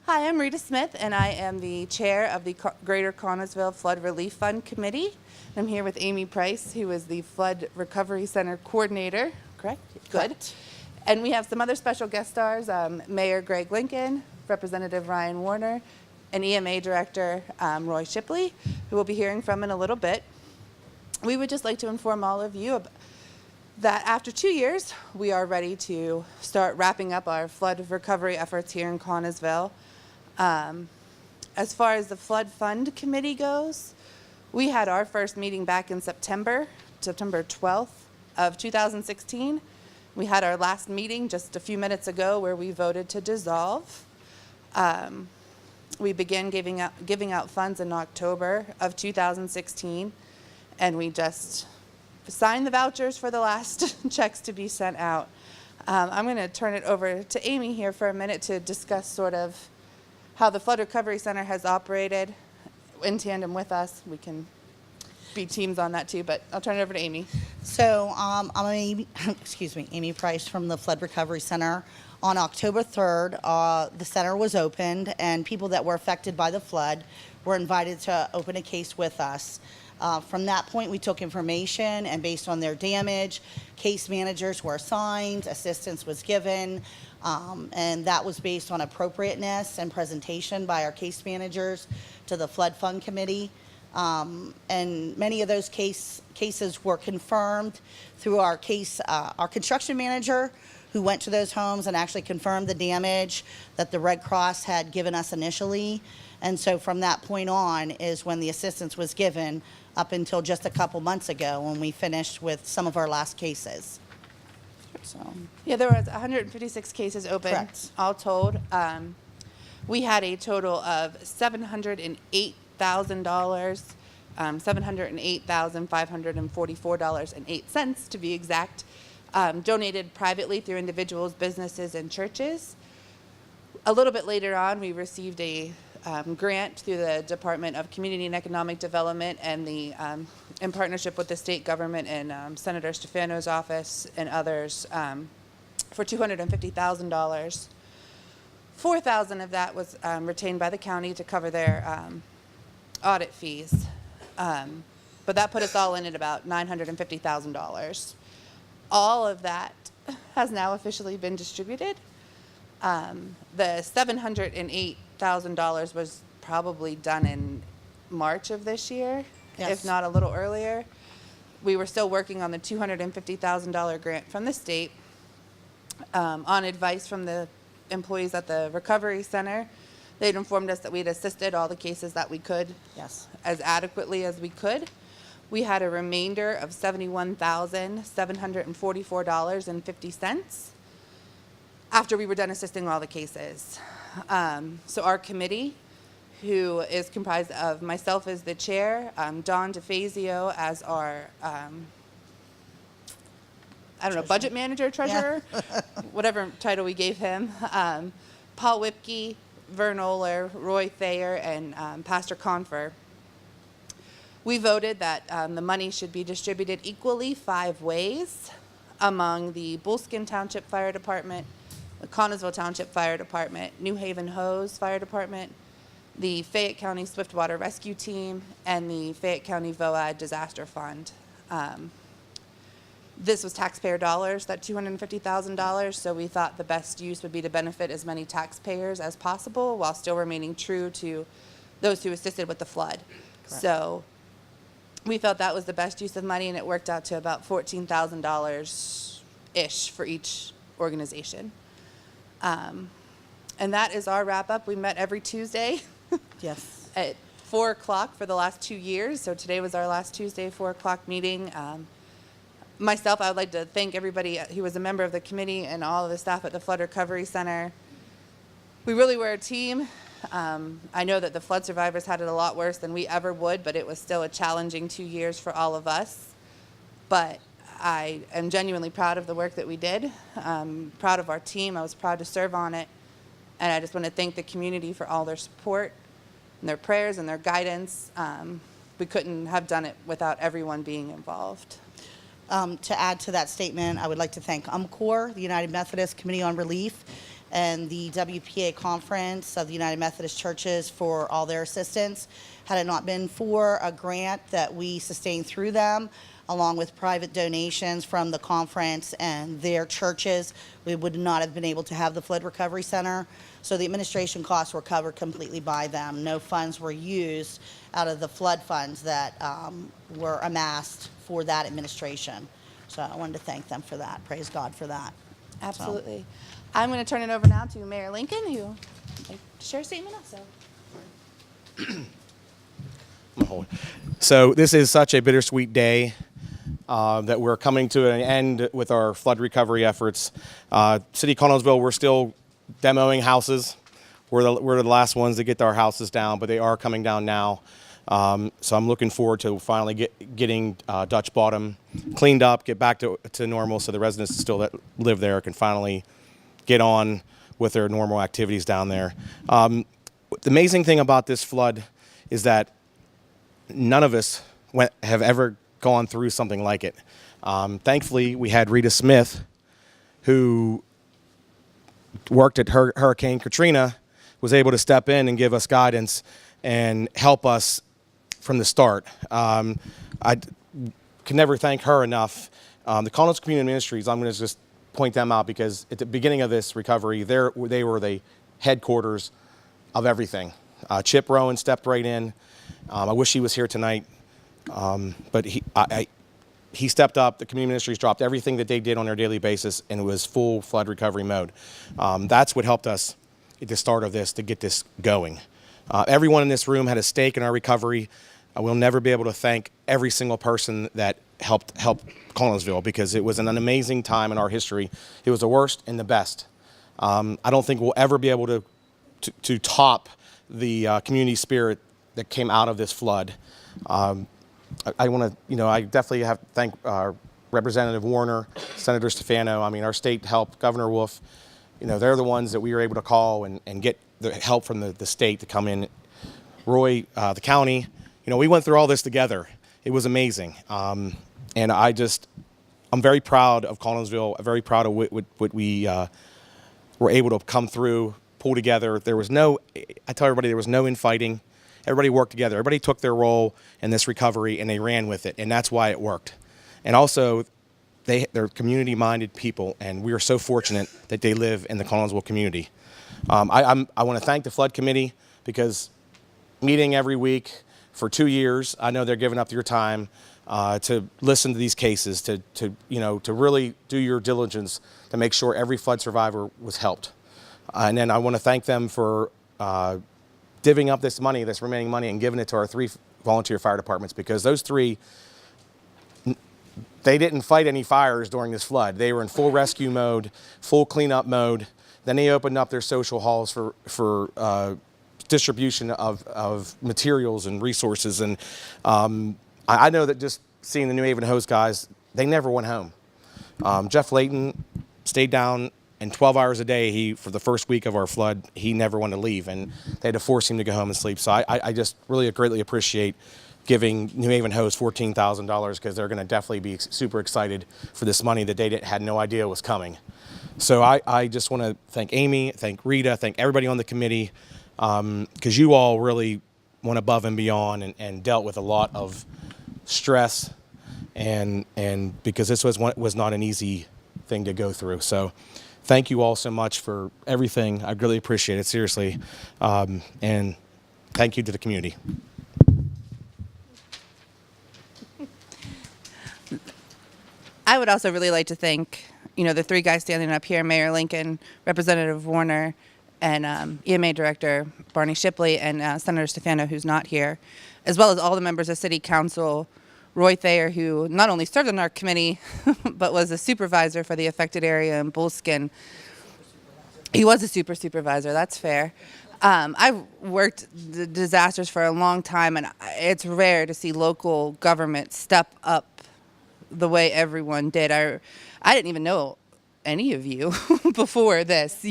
Hi, I'm Rita Smith, and I am the chair of the Greater Connellsville Flood Relief Fund Committee. I'm here with Amy Price, who is the Flood Recovery Center coordinator. Correct? Good. Correct. And we have some other special guest stars, Mayor Greg Lincoln, Representative Ryan Warner, and EMA Director Roy Shipley, who we'll be hearing from in a little bit. We would just like to inform all of you that after 2 years, we are ready to start wrapping up our flood recovery efforts here in Connellsville. As far as the Flood Fund Committee goes, we had our first meeting back in September 12th of 2016. We had our last meeting just a few minutes ago where we voted to dissolve. We began giving out funds in October of 2016, and we just signed the vouchers for the last checks to be sent out. I'm going to turn it over to Amy here for a minute to discuss sort of how the Flood Recovery Center has operated in tandem with us. We can be teams on that too, but I'll turn it over to Amy. So I'm Amy, Amy Price from the Flood Recovery Center. On October 3rd, the center was opened, and people that were affected by the flood were invited to open a case with us. From that point, we took information, and based on their damage, case managers were assigned, assistance was given, and that was based on appropriateness and presentation by our case managers to the Flood Fund Committee. And many of those cases were confirmed through our construction manager, who went to those homes and actually confirmed the damage that the Red Cross had given us initially. And so from that point on is when the assistance was given, up until just a couple months ago when we finished with some of our last cases. So, Yeah, there was 156 cases open, Correct. all told. We had a total of $708,000, $708,544.08 to be exact, donated privately through individuals, businesses, and churches. A little bit later on, we received a grant through the Department of Community and Economic Development and in partnership with the state government and Senator Stefano's office and others for $250,000. $4,000 of that was retained by the county to cover their audit fees. But that put us all in at about $950,000. All of that has now officially been distributed. The $708,000 was probably done in March of this year, Yes. if not a little earlier. We were still working on the $250,000 grant from the state. On advice from the employees at the Recovery Center, they'd informed us that we'd assisted all the cases that we could yes. as adequately as we could. We had a remainder of $71,744.50 after we were done assisting all the cases. So our committee, who is comprised of myself as the chair, Don DeFazio as our, budget manager, treasurer, whatever title we gave him, Paul Whipke, Vern Oler, Roy Thayer, and Pastor Confer. We voted that the money should be distributed equally 5 ways among the Bullskin Township Fire Department, the Connellsville Township Fire Department, New Haven Hose Fire Department, the Fayette County Swiftwater Rescue Team, and the Fayette County VOAD Disaster Fund. This was taxpayer dollars, that $250,000, so we thought the best use would be to benefit as many taxpayers as possible while still remaining true to those who assisted with the flood. Correct. So we felt that was the best use of money, and it worked out to about $14,000-ish for each organization. And that is our wrap-up. We met every Tuesday Yes. at 4 o'clock for the last 2 years. So today was our last Tuesday 4 o'clock meeting. Myself, I would like to thank everybody who was a member of the committee and all of the staff at the Flood Recovery Center. We really were a team. I know that the flood survivors had it a lot worse than we ever would, but it was still a challenging 2 years for all of us. But I am genuinely proud of the work that we did. Proud of our team. I was proud to serve on it. And I just want to thank the community for all their support and their prayers and their guidance. We couldn't have done it without everyone being involved. To add to that statement, I would like to thank UMCOR, the United Methodist Committee on Relief, and the WPA Conference of the United Methodist Churches for all their assistance. Had it not been for a grant that we sustained through them, along with private donations from the conference and their churches, we would not have been able to have the Flood Recovery Center. So the administration costs were covered completely by them. No funds were used out of the flood funds that were amassed for that administration. So I wanted to thank them for that. Praise God for that. Absolutely. I'm going to turn it over now to Mayor Lincoln, who would like to share a statement also. So this is such a bittersweet day that we're coming to an end with our flood recovery efforts. City of Connellsville, we're still demoing houses. We're the last ones to get our houses down, but they are coming down now. So I'm looking forward to finally getting Dutch Bottom cleaned up, get back to normal, so the residents still that live there can finally get on with their normal activities down there. The amazing thing about this flood is that none of us have ever gone through something like it. Thankfully, we had Rita Smith, who worked at Hurricane Katrina, was able to step in and give us guidance and help us from the start. I can never thank her enough. The Connellsville Community Ministries, I'm going to just point them out because at the beginning of this recovery, they were the headquarters of everything. Chip Rowan stepped right in. I wish he was here tonight, but he stepped up. The community ministries dropped everything that they did on their daily basis, and it was full flood recovery mode. That's what helped us at the start of this to get this going. Everyone in this room had a stake in our recovery. We'll never be able to thank every single person that helped Connellsville because it was an amazing time in our history. It was the worst and the best. I don't think we'll ever be able to top the community spirit that came out of this flood. I want to, I definitely have to thank Representative Warner, Senator Stefano. I mean, our state help, Governor Wolf, they're the ones that we were able to call and get the help from the state to come in. Roy, the county, we went through all this together. It was amazing. And I'm very proud of Connellsville, very proud of what we were able to come through, pull together. I tell everybody, there was no infighting. Everybody worked together. Everybody took their role in this recovery and they ran with it, and that's why it worked. And also, they're community-minded people, and we are so fortunate that they live in the Connellsville community. I want to thank the Flood Committee because meeting every week for 2 years, I know they're giving up your time to listen to these cases, to really do your diligence to make sure every flood survivor was helped. And then I want to thank them for divvying up this remaining money, and giving it to our 3 volunteer fire departments, because those 3, they didn't fight any fires during this flood. They were in full rescue mode, full cleanup mode. Then they opened up their social halls for distribution of materials and resources. And I know that just seeing the New Haven Hose guys, they never went home. Jeff Layton stayed down, and 12 hours a day, for the first week of our flood, he never wanted to leave, and they had to force him to go home and sleep. So I just really greatly appreciate giving New Haven Hose $14,000, because they're going to definitely be super excited for this money that they had no idea was coming. So I just want to thank Amy, thank Rita, thank everybody on the committee, because you all really went above and beyond and dealt with a lot of stress, and because this was not an easy thing to go through. So thank you all so much for everything. I really appreciate it, seriously. And thank you to the community. I would also really like to thank, the 3 guys standing up here, Mayor Lincoln, Representative Warner, and EMA Director Barney Shipley, and Senator Stefano, who's not here, as well as all the members of City Council, Roy Thayer, who not only served on our committee, but was a supervisor for the affected area in Bullskin. He was a supervisor, that's fair. I've worked the disasters for a long time, and it's rare to see local government step up the way everyone did. I didn't even know any of you before this,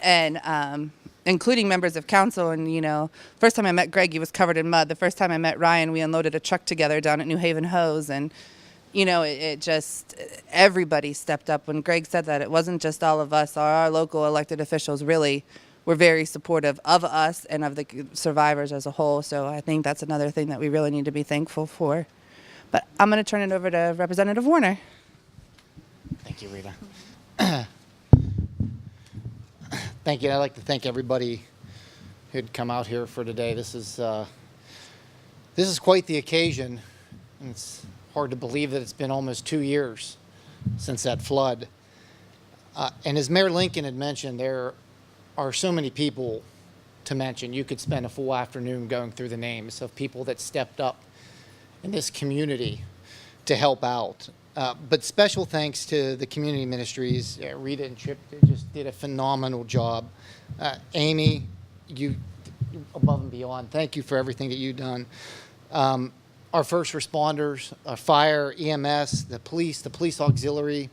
and including members of council. And, first time I met Greg, he was covered in mud. The first time I met Ryan, we unloaded a truck together down at New Haven Hose. And you know, it just, everybody stepped up. When Greg said that, it wasn't just all of us. Our local elected officials really were very supportive of us and of the survivors as a whole. So I think that's another thing that we really need to be thankful for. But I'm going to turn it over to Representative Warner. Thank you, Rita. Thank you. I'd like to thank everybody who'd come out here for today. This is quite the occasion. And it's hard to believe that it's been almost 2 years since that flood. And as Mayor Lincoln had mentioned, there are so many people to mention. You could spend a full afternoon going through the names of people that stepped up in this community to help out. But special thanks to the community ministries. Rita and Chip just did a phenomenal job. Amy, you above and beyond. Thank you for everything that you've done. Our first responders, our fire, EMS, the police auxiliary.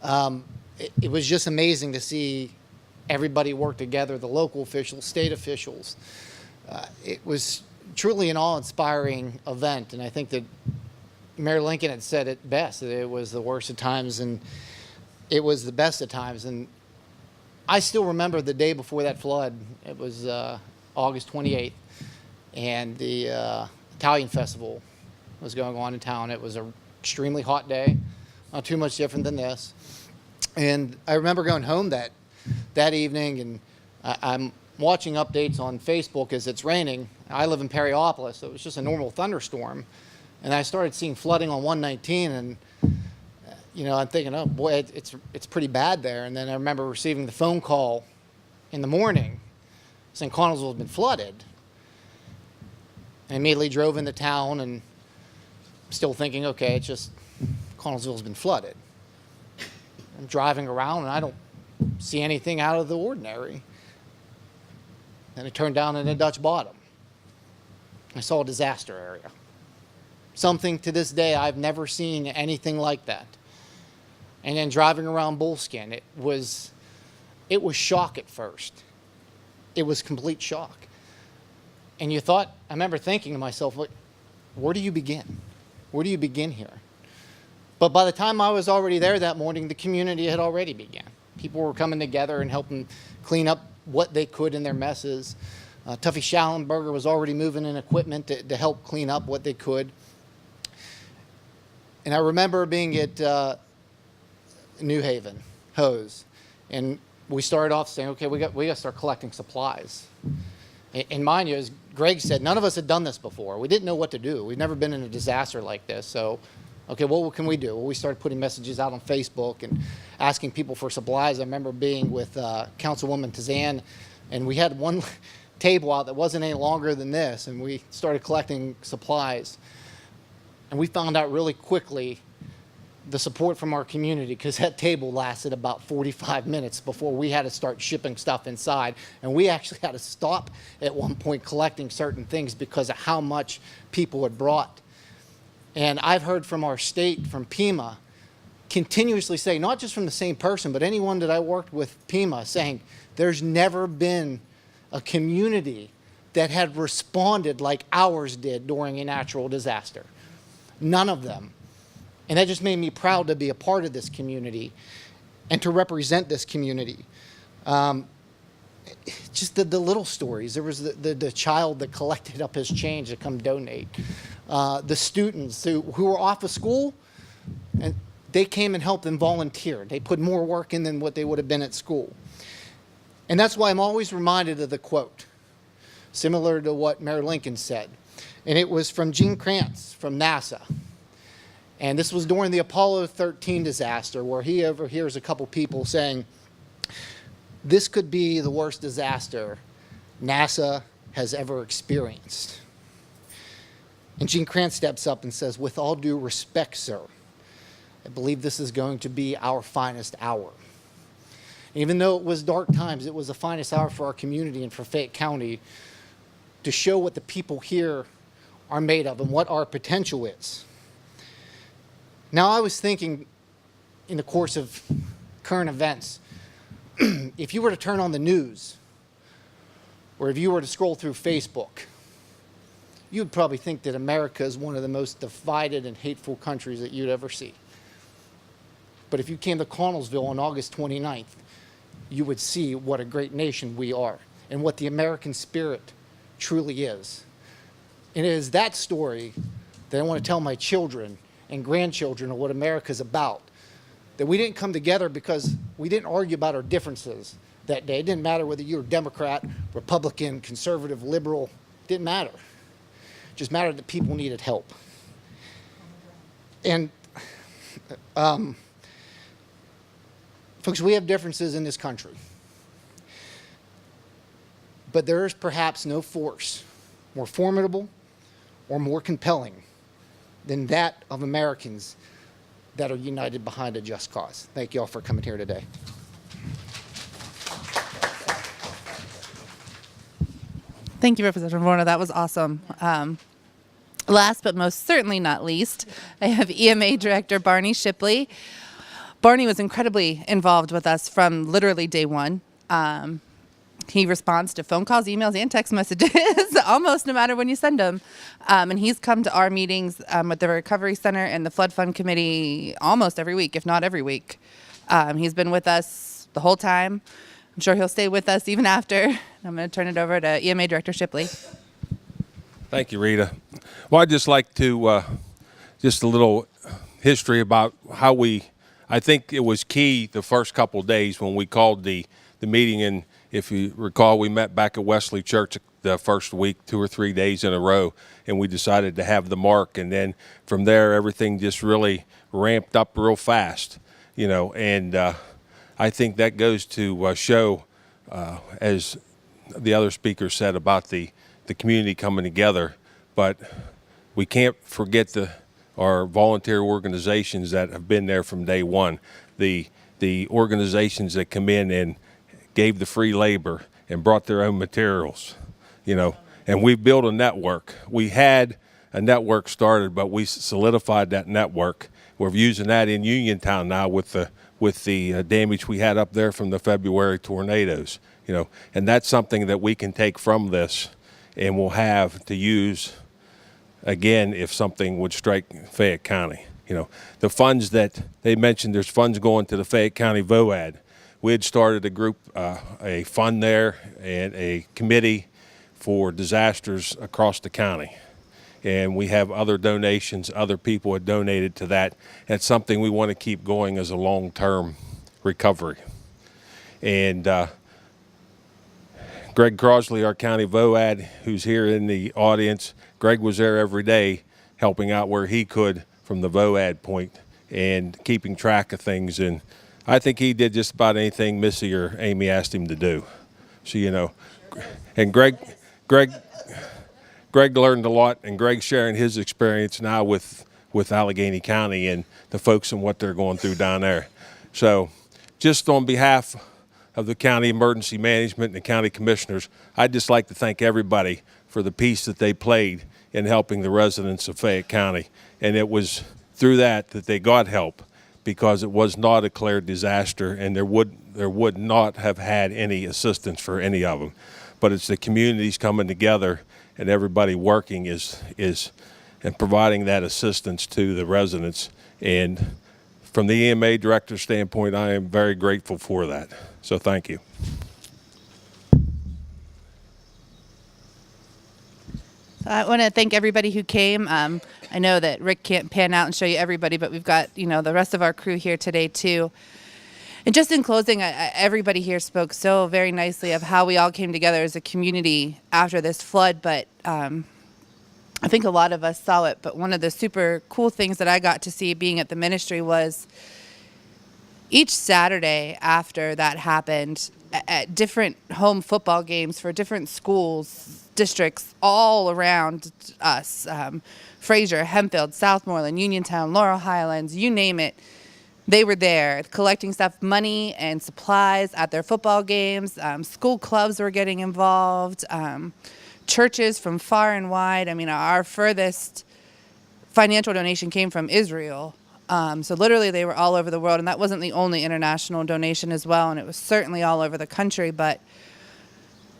It was just amazing to see everybody work together, the local officials, state officials. It was truly an awe-inspiring event, and I think that Mayor Lincoln had said it best, that it was the worst of times and it was the best of times. And I still remember the day before that flood. It was August 28th, and the Italian festival was going on in town. It was an extremely hot day, not too much different than this. And I remember going home that evening, and I'm watching updates on Facebook as it's raining. I live in Perryopolis, so it was just a normal thunderstorm. And I started seeing flooding on 119, and you know, I'm thinking, oh boy, it's pretty bad there. And then I remember receiving the phone call in the morning saying Connellsville has been flooded. I immediately drove into town, and still thinking, okay, it's just Connellsville's been flooded. I'm driving around, and I don't see anything out of the ordinary. Then I turned down into Dutch Bottom. I saw a disaster area. Something to this day I've never seen anything like that. And then driving around Bullskin, it was shock at first. It was complete shock. And I remember thinking to myself, where do you begin? Where do you begin here? But by the time I was already there that morning, the community had already begun. People were coming together and helping clean up what they could in their messes. Tuffy Schallenberger was already moving in equipment to help clean up what they could. And I remember being at New Haven, Hose, and we started off saying, okay, we got to start collecting supplies. And mind you, as Greg said, none of us had done this before. We didn't know what to do. We'd never been in a disaster like this. So, okay, what can we do? Well, we started putting messages out on Facebook and asking people for supplies. I remember being with Councilwoman Tazan, and we had one table out that wasn't any longer than this, and we started collecting supplies. And we found out really quickly the support from our community, because that table lasted about 45 minutes before we had to start shipping stuff inside. And we actually had to stop at one point collecting certain things because of how much people had brought. And I've heard from our state, from Pima, continuously say, not just from the same person, but anyone that I worked with Pima, saying there's never been a community that had responded like ours did during a natural disaster. None of them. And that just made me proud to be a part of this community and to represent this community. Just the little stories. There was the child that collected up his change to come donate. The students who were off of school, and they came and helped and volunteered. They put more work in than what they would have been at school. And that's why I'm always reminded of the quote, similar to what Mayor Lincoln said. And it was from Gene Kranz from NASA. And this was during the Apollo 13 disaster, where he overhears a couple people saying, this could be the worst disaster NASA has ever experienced. And Gene Kranz steps up and says, with all due respect, sir, I believe this is going to be our finest hour. Even though it was dark times, it was the finest hour for our community and for Fayette County to show what the people here are made of and what our potential is. Now, I was thinking in the course of current events, if you were to turn on the news, or if you were to scroll through Facebook, you would probably think that America is one of the most divided and hateful countries that you'd ever see. But if you came to Connellsville on August 29th, you would see what a great nation we are and what the American spirit truly is. And it is that story that I want to tell my children and grandchildren of what America's about. That we didn't come together because we didn't argue about our differences that day. It didn't matter whether you were Democrat, Republican, conservative, liberal. It didn't matter. It just mattered that people needed help. And folks, we have differences in this country. But there is perhaps no force more formidable or more compelling than that of Americans that are united behind a just cause. Thank you all for coming here today. Thank you, Representative Warner. That was awesome. Last but most certainly not least, I have EMA Director Barney Shipley. Barney was incredibly involved with us from literally day one. He responds to phone calls, emails, and text messages almost no matter when you send them. And he's come to our meetings with the Recovery Center and the Flood Fund Committee almost every week, if not every week. He's been with us the whole time. I'm sure he'll stay with us even after. I'm going to turn it over to EMA Director Shipley. Thank you, Rita. Well, I'd just like to, just a little history about how I think it was key the first couple of days when we called the meeting, and if you recall, we met back at Wesley Church the first week, 2 or 3 days in a row, and we decided to have the mark. And then from there, everything just really ramped up real fast, and I think that goes to show, as the other speaker said, about the community coming together. But we can't forget our volunteer organizations that have been there from day one, the organizations that come in and gave the free labor and brought their own materials, and we built a network. We had a network started, but we solidified that network. We're using that in Uniontown now with the damage we had up there from the February tornadoes, and that's something that we can take from this and we'll have to use again if something would strike Fayette County. The funds that they mentioned, there's funds going to the Fayette County VOAD. We had started a group, a fund there and a committee for disasters across the county. And we have other donations, other people have donated to that. That's something we want to keep going as a long-term recovery. And Greg Crosley, our county VOAD, who's here in the audience, Greg was there every day helping out where he could from the VOAD point and keeping track of things. And I think he did just about anything Missy or Amy asked him to do. So, and Greg learned a lot, and Greg's sharing his experience now with Allegheny County and the folks and what they're going through down there. So just on behalf of the county emergency management and the county commissioners, I'd just like to thank everybody for the piece that they played in helping the residents of Fayette County. And it was through that they got help, because it was not a declared disaster, and there would not have had any assistance for any of them. But it's the communities coming together and everybody working and providing that assistance to the residents. And from the EMA director standpoint, I am very grateful for that. So thank you. I want to thank everybody who came. I know that Rick can't pan out and show you everybody, but we've got, the rest of our crew here today too. And just in closing, everybody here spoke so very nicely of how we all came together as a community after this flood, but I think a lot of us saw it. But one of the super cool things that I got to see being at the ministry was each Saturday after that happened, at different home football games for different schools, districts all around us, Fraser, Hempfield, Southmoreland, Uniontown, Laurel Highlands, you name it, they were there collecting stuff, money and supplies at their football games. School clubs were getting involved, churches from far and wide. I mean, our furthest financial donation came from Israel. So literally they were all over the world, and that wasn't the only international donation as well, and it was certainly all over the country. But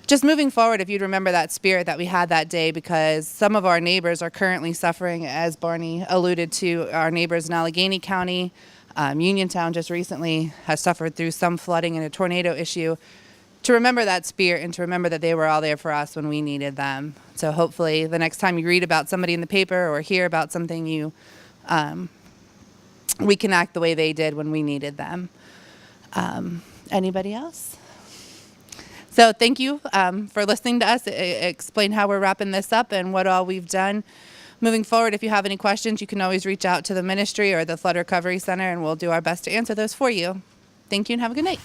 just moving forward, if you'd remember that spirit that we had that day, because some of our neighbors are currently suffering, as Barney alluded to, our neighbors in Allegheny County. Uniontown just recently has suffered through some flooding and a tornado issue. To remember that spirit and to remember that they were all there for us when we needed them. So hopefully the next time you read about somebody in the paper or hear about something, we can act the way they did when we needed them. Anybody else? So thank you for listening to us explain how we're wrapping this up and what all we've done. Moving forward, if you have any questions, you can always reach out to the ministry or the Flood Recovery Center, and we'll do our best to answer those for you. Thank you and have a good night.